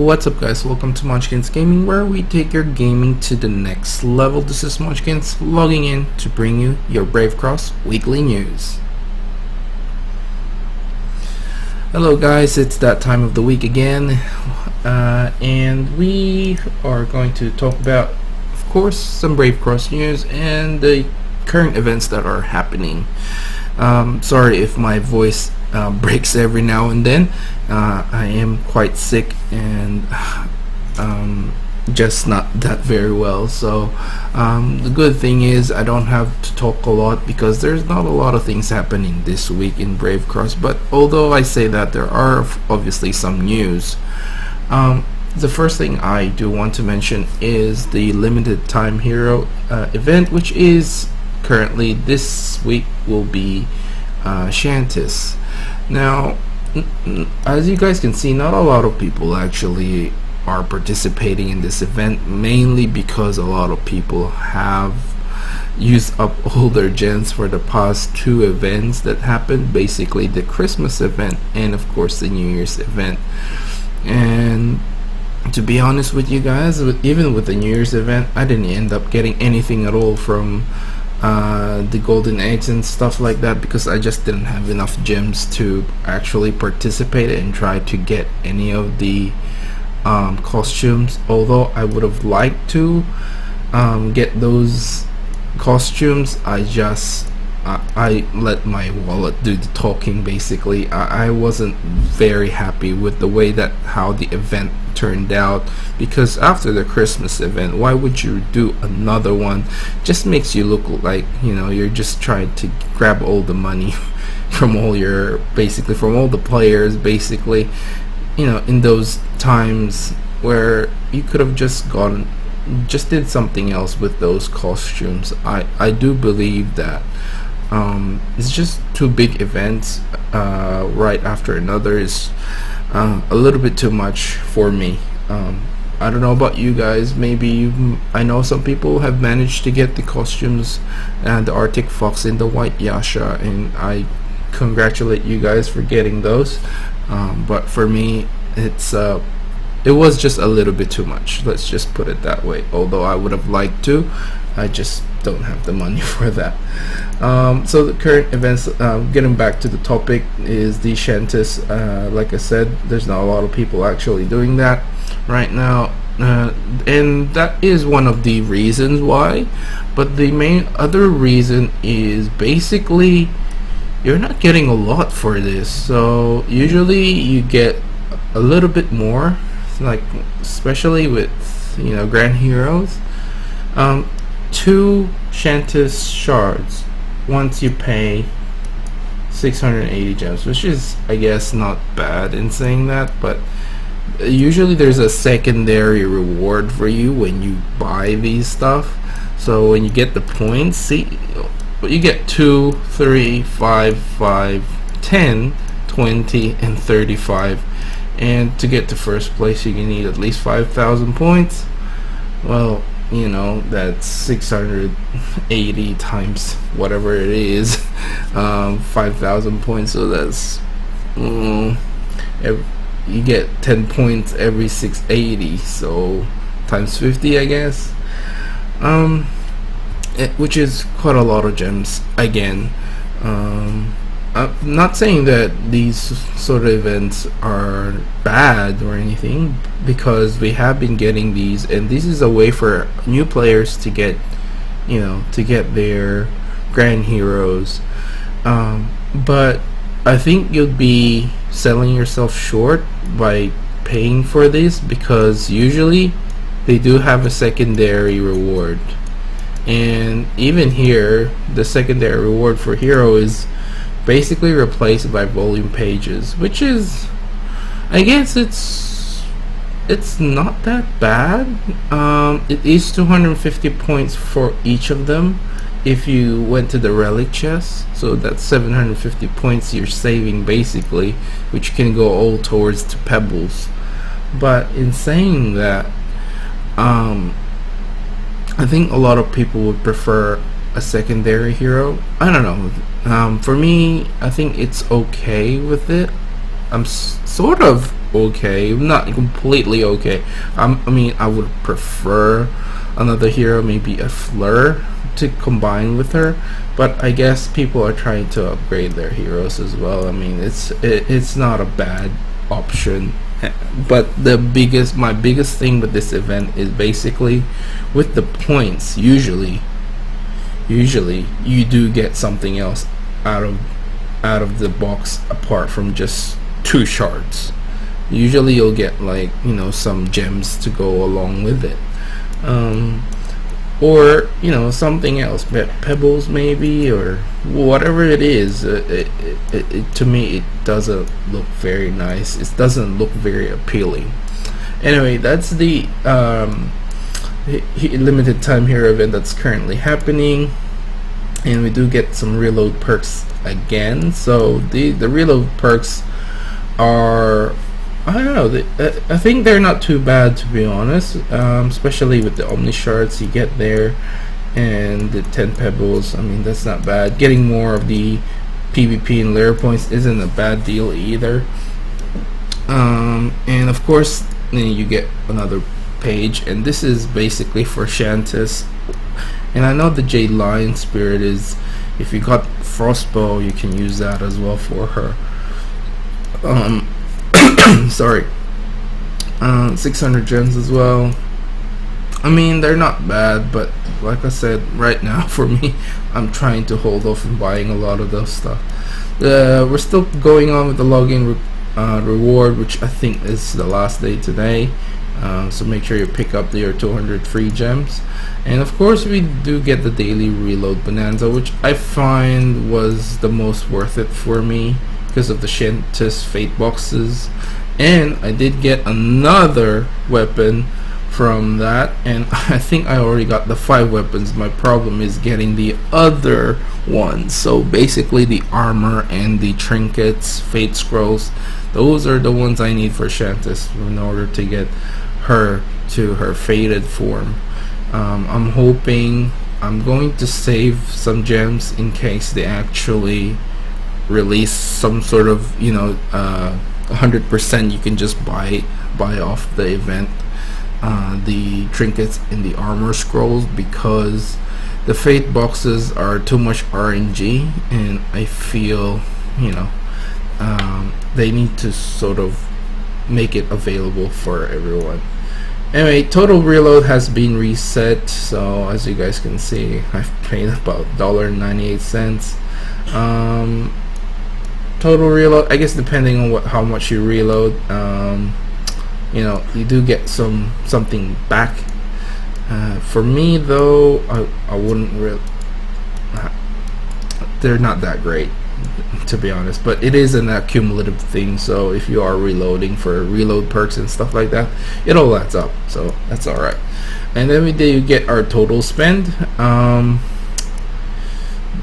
What's up guys, welcome to Munchkins Gaming, where we take your gaming to the next level. This is Munchkins logging in to bring you your Brave Cross weekly news. Hello guys, it's that time of the week again, and we are going to talk about, of course, some Brave Cross news and the current events that are happening. Sorry if my voice breaks every now and then. I am quite sick and just not that very well, so the good thing is I don't have to talk a lot because there's not a lot of things happening this week in Brave Cross. But although I say that, there are obviously some news. The first thing I do want to mention is the limited time hero event, which is currently this week will be Shantis. Now, as you guys can see, not a lot of people actually are participating in this event, mainly because a lot of people have used up all their gens for the past two events that happened, basically the Christmas event and of course the New Year's event. And to be honest with you guys, even with the New Year's event, I didn't end up getting anything at all from the golden eggs and stuff like that, because I just didn't have enough gems to actually participate and try to get any of the costumes. Although I would have liked to get those costumes, I let my wallet do the talking. Basically, I wasn't very happy with the way that how the event turned out, because after the Christmas event, why would you do another one? Just makes you look like, you know, you're just trying to grab all the money from all your, basically from all the players, basically, you know, in those times where you could have just did something else with those costumes. I do believe that it's just two big events right after another is a little bit too much for me. I don't know about you guys. Maybe I know some people have managed to get the costumes and the Arctic Fox and the White Yasha, and I congratulate you guys for getting those. But for me, it was just a little bit too much. Let's just put it that way. Although I would have liked to, I just don't have the money for that. So the current events, getting back to the topic, is the Shantis. Like I said, there's not a lot of people actually doing that right now, and that is one of the reasons why. But the main other reason is basically you're not getting a lot for this. So usually you get a little bit more, like especially with, you know, Grand Heroes. 2 Shantis shards once you pay 680 gems, which is, I guess, not bad in saying that, but usually there's a secondary reward for you when you buy these stuff. So when you get the points, see, you get 2, 3, 5, 10, 20, and 35. And to get to first place, you need at least 5,000 points. Well, you know, that's 680 times whatever it is, 5,000 points. So that's you get 10 points every 680, so times 50, I guess, which is quite a lot of gems again. I'm not saying that these sort of events are bad or anything, because we have been getting these, and this is a way for new players to get, you know, to get their grand heroes. But I think you'd be selling yourself short by paying for this, because usually they do have a secondary reward, and even here the secondary reward for hero is basically replaced by volume pages, which is, I guess, it's not that bad. It is 250 points for each of them if you went to the relic chest, so that's 750 points you're saving basically, which can go all towards the pebbles. But in saying that, I think a lot of people would prefer a secondary hero. I don't know. For me, I think it's okay with it. I'm sort of okay, not completely okay. I mean, I would prefer another hero, maybe a FLEUR, to combine with her, but I guess people are trying to upgrade their heroes as well. I mean, it's not a bad option. But my biggest thing with this event is basically with the points. Usually you do get something else out of the box apart from just 2 shards. Usually you'll get, like, you know, some gems to go along with it, or, you know, something else, pebbles maybe, or whatever it is. To me, it doesn't look very nice. It doesn't look very appealing. Anyway, that's the limited time hero event that's currently happening, and we do get some reload perks again. So the reload perks are, I don't know, I think they're not too bad, to be honest, especially with the Omni Shards you get there and the 10 pebbles. I mean, that's not bad. Getting more of the PvP and lair points isn't a bad deal either. And of course, then you get another page, and this is basically for Shantis. And I know the Jade Lion Spirit is, if you got Frostbow, you can use that as well for her. Sorry. 600 gems as well. I mean, they're not bad, but like I said, right now for me, I'm trying to hold off from buying a lot of those stuff. We're still going on with the login reward, which I think is the last day today. So make sure you pick up your 200 free gems. And of course, we do get the daily reload bonanza, which I find was the most worth it for me because of the Shantis Fate boxes. And I did get another weapon from that, and I think I already got the 5 weapons. My problem is getting the other ones. So basically the armor and the trinkets, Fate Scrolls, those are the ones I need for Shantis in order to get her to her fated form. I'm hoping, I'm going to save some gems in case they actually release some sort of, you know, 100% you can just buy off the event, the trinkets and the armor scrolls, because the fate boxes are too much RNG, and I feel, you know, they need to sort of make it available for everyone. Anyway, total reload has been reset, so as you guys can see, I've paid about $1.98. Total reload, I guess depending on how much you reload, you know, you do get something back. For me though, I wouldn't really, they're not that great, to be honest, but it is an accumulative thing. So if you are reloading for reload perks and stuff like that, it all adds up, so that's all right. And then we do get our total spend.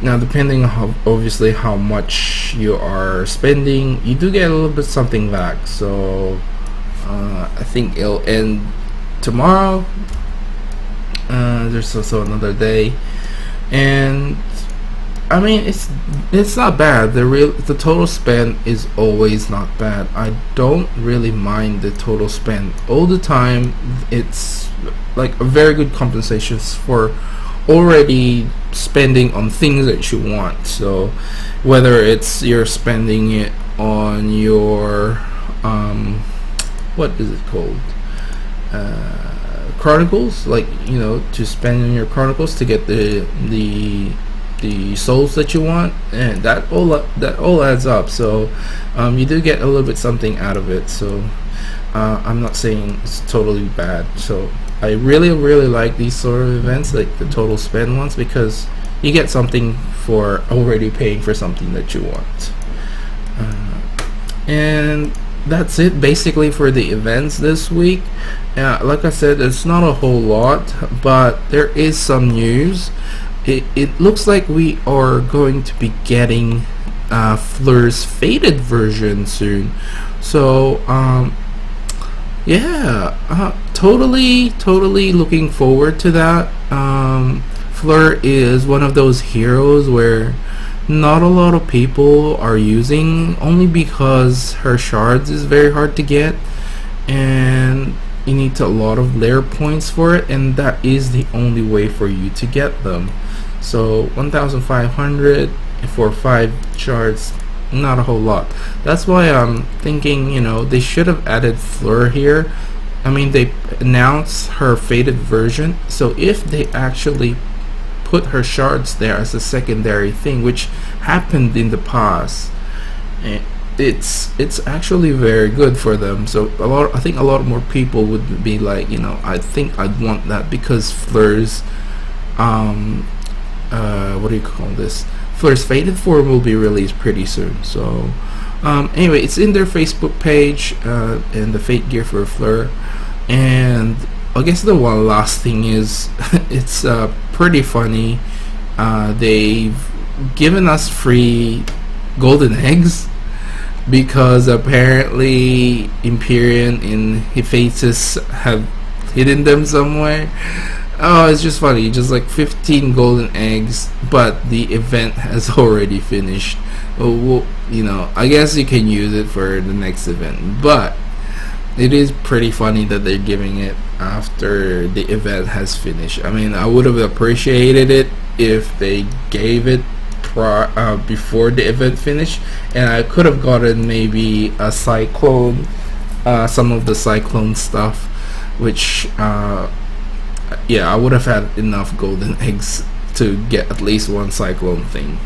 Now, depending on obviously how much you are spending, you do get a little bit something back. So I think it'll end tomorrow. There's also another day, and I mean, it's not bad. The total spend is always not bad. I don't really mind the total spend all the time. It's like a very good compensation for already spending on things that you want. So whether it's you're spending it on your what is it called, chronicles, like, you know, to spend on your chronicles to get the souls that you want, and that all adds up. So you do get a little bit something out of it. So I'm not saying it's totally bad. So I really like these sort of events, like the total spend ones, because you get something for already paying for something that you want. And that's it basically for the events this week. Like I said, it's not a whole lot, but there is some news. It looks like we are going to be getting FLEUR's faded version soon. So yeah, totally looking forward to that. FLEUR is one of those heroes where not a lot of people are using, only because her shards is very hard to get, and you need a lot of layer points for it, and that is the only way for you to get them. So 1500 for 5 shards, not a whole lot. That's why I'm thinking, you know, they should have added FLEUR here. I mean, they announced her faded version, so if they actually put her shards there as a secondary thing, which happened in the past, it's actually very good for them. So I think a lot more people would be like, you know, I think I'd want that, because FLEUR's what do you call this, FLEUR's faded form will be released pretty soon. So anyway, it's in their Facebook page, and the fate gear for FLEUR. And I guess the one last thing is it's pretty funny. They've given us free golden eggs, because apparently Empyrean and Hephaestus have hidden them somewhere. Oh, it's just funny, just like 15 golden eggs, but the event has already finished. Well, you know, I guess you can use it for the next event, but it is pretty funny that they're giving it after the event has finished. I mean, I would have appreciated it if they gave it before the event finished, and I could have gotten maybe a cyclone, some of the cyclone stuff, which yeah, I would have had enough golden eggs to get at least one cyclone thing.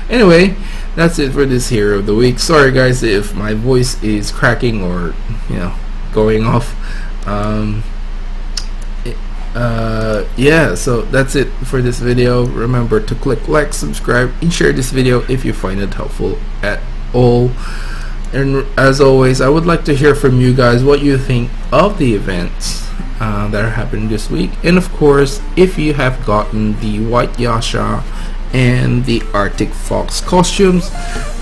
Anyway, that's it for this hero of the week. Sorry guys if my voice is cracking or, you know, going off. Yeah, so that's it for this video. Remember to click like, subscribe, and share this video if you find it helpful at all. And as always, I would like to hear from you guys what you think of the events that are happening this week, and of course, if you have gotten the White Yasha and the Arctic Fox costumes,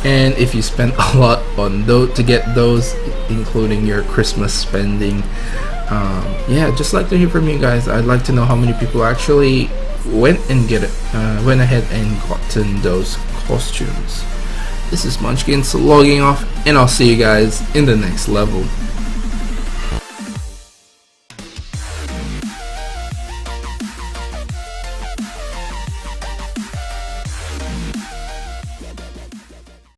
and if you spent a lot on those to get those, including your Christmas spending. Yeah, just like to hear from you guys. I'd like to know how many people actually went ahead and gotten those costumes. This is Munchkins logging off, and I'll see you guys in the next level.